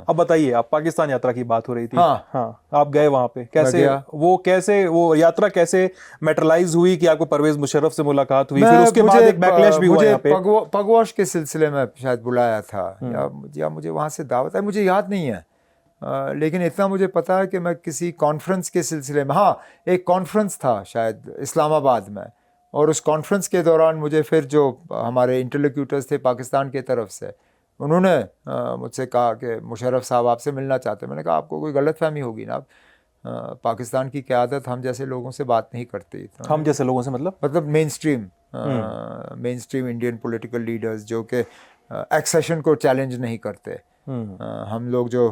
अब बताइए, आप पाकिस्तान यात्रा की बात हो रही थी। हाँ। हाँ, आप गए वहां पे, कैसे वो यात्रा कैसे मेटरलाइज हुई कि आपको परवेज मुशर्रफ से मुलाकात हुई, फिर उसके बाद एक बैकलैश भी हुआ मुझे यहाँ पे। पगवॉश के सिलसिले में शायद बुलाया था, या मुझे वहाँ से दावत है, मुझे याद नहीं है। लेकिन इतना मुझे पता है कि मैं किसी कॉन्फ्रेंस के सिलसिले में, हाँ एक कॉन्फ्रेंस था शायद इस्लामाबाद में, और उस कॉन्फ्रेंस के दौरान मुझे फिर जो हमारे इंटरलोक्यूटर्स थे पाकिस्तान की तरफ से, उन्होंने मुझसे कहा कि मुशर्रफ साहब आपसे मिलना चाहते हैं। मैंने कहा आपको कोई गलतफहमी होगी ना, पाकिस्तान की क़यादत हम जैसे लोगों से बात नहीं करती। हम जैसे लोगों से मतलब main stream Indian political leaders जो कि एक्सेशन को चैलेंज नहीं करते। हम लोग जो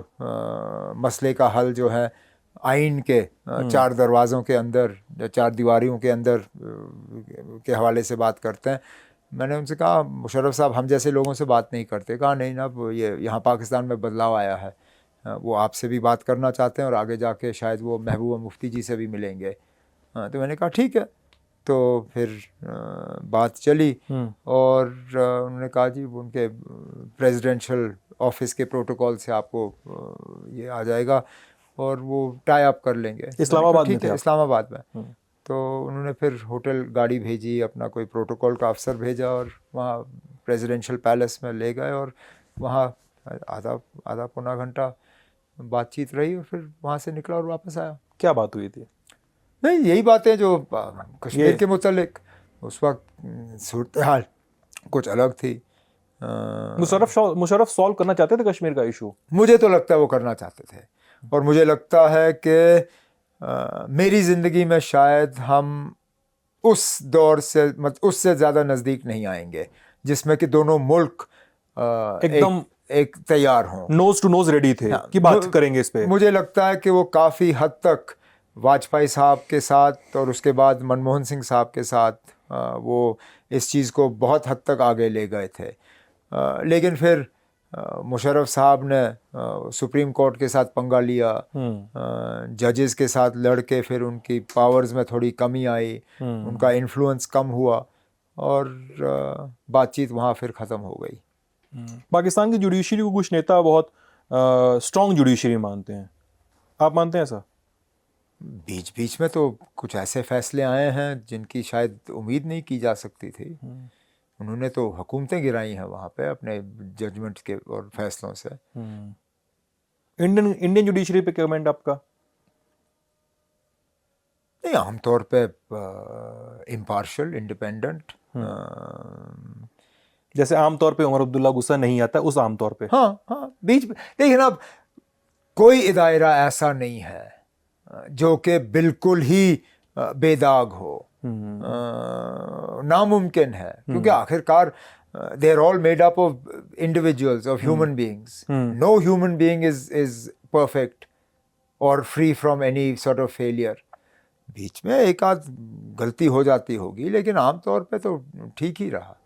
मसले का हल जो है आइन के चार दरवाज़ों के अंदर, चार दीवारियों के अंदर के हवाले से बात करते हैं। मैंने उनसे कहा मुशर्रफ साहब हम जैसे लोगों से बात नहीं करते। कहा नहीं ना, ये यहाँ पाकिस्तान में बदलाव आया है, वो आपसे भी बात करना चाहते हैं और आगे जाके शायद वो महबूबा मुफ्ती जी से भी मिलेंगे। तो मैंने कहा ठीक है। तो फिर बात चली और उन्होंने कहा जी उनके प्रेसिडेंशियल ऑफिस के प्रोटोकॉल से आपको ये आ जाएगा और वो टाई अप कर लेंगे। इस्लामाबाद में ठीक है, इस्लामाबाद में। तो उन्होंने फिर होटल गाड़ी भेजी, अपना कोई प्रोटोकॉल का अफसर भेजा और वहाँ प्रेसिडेंशियल पैलेस में ले गए और वहाँ आधा पौना घंटा बातचीत रही और फिर वहाँ से निकला और वापस आया। क्या बात हुई थी? नहीं, यही बातें जो कश्मीर के मुतालिक उस वक्त सूरत हाल कुछ अलग थी। मुशर्रफ सॉल्व करना चाहते थे कश्मीर का इशू? मुझे तो लगता है वो करना चाहते थे, और मुझे लगता है कि मेरी ज़िंदगी में शायद हम उस दौर से उससे ज़्यादा नज़दीक नहीं आएंगे जिसमें कि दोनों मुल्क एकदम एक तैयार हों, नोज टू नोज रेडी थे कि बात करेंगे इस पे। मुझे लगता है कि वो काफ़ी हद तक वाजपेयी साहब के साथ और उसके बाद मनमोहन सिंह साहब के साथ वो इस चीज़ को बहुत हद तक आगे ले गए थे। लेकिन फिर मुशर्रफ साहब ने सुप्रीम कोर्ट के साथ पंगा लिया, जजेस के साथ लड़के, फिर उनकी पावर्स में थोड़ी कमी आई, उनका इन्फ्लुएंस कम हुआ और बातचीत वहाँ फिर ख़त्म हो गई। पाकिस्तान की जुडिशरी को कुछ नेता बहुत स्ट्रॉन्ग जुडिशरी मानते हैं, आप मानते हैं ऐसा? बीच बीच में तो कुछ ऐसे फैसले आए हैं जिनकी शायद उम्मीद नहीं की जा सकती थी। उन्होंने तो हुकूमतें गिराई हैं वहाँ पे अपने जजमेंट के और फैसलों से। इंडियन जुडिशरी पे कमेंट आपका? नहीं, आमतौर पे इम्पार्शियल, इंडिपेंडेंट। जैसे आमतौर पे उमर अब्दुल्ला गुस्सा नहीं आता, उस आमतौर पे। हाँ, बीच देखिए ना, कोई इदारा ऐसा नहीं है जो कि बिल्कुल ही बेदाग हो, नामुमकिन है, क्योंकि आखिरकार they are all made up of individuals, of human beings. No human being is perfect or free from any sort of failure. बीच में एक आध गलती हो जाती होगी, लेकिन आमतौर पे तो ठीक ही रहा।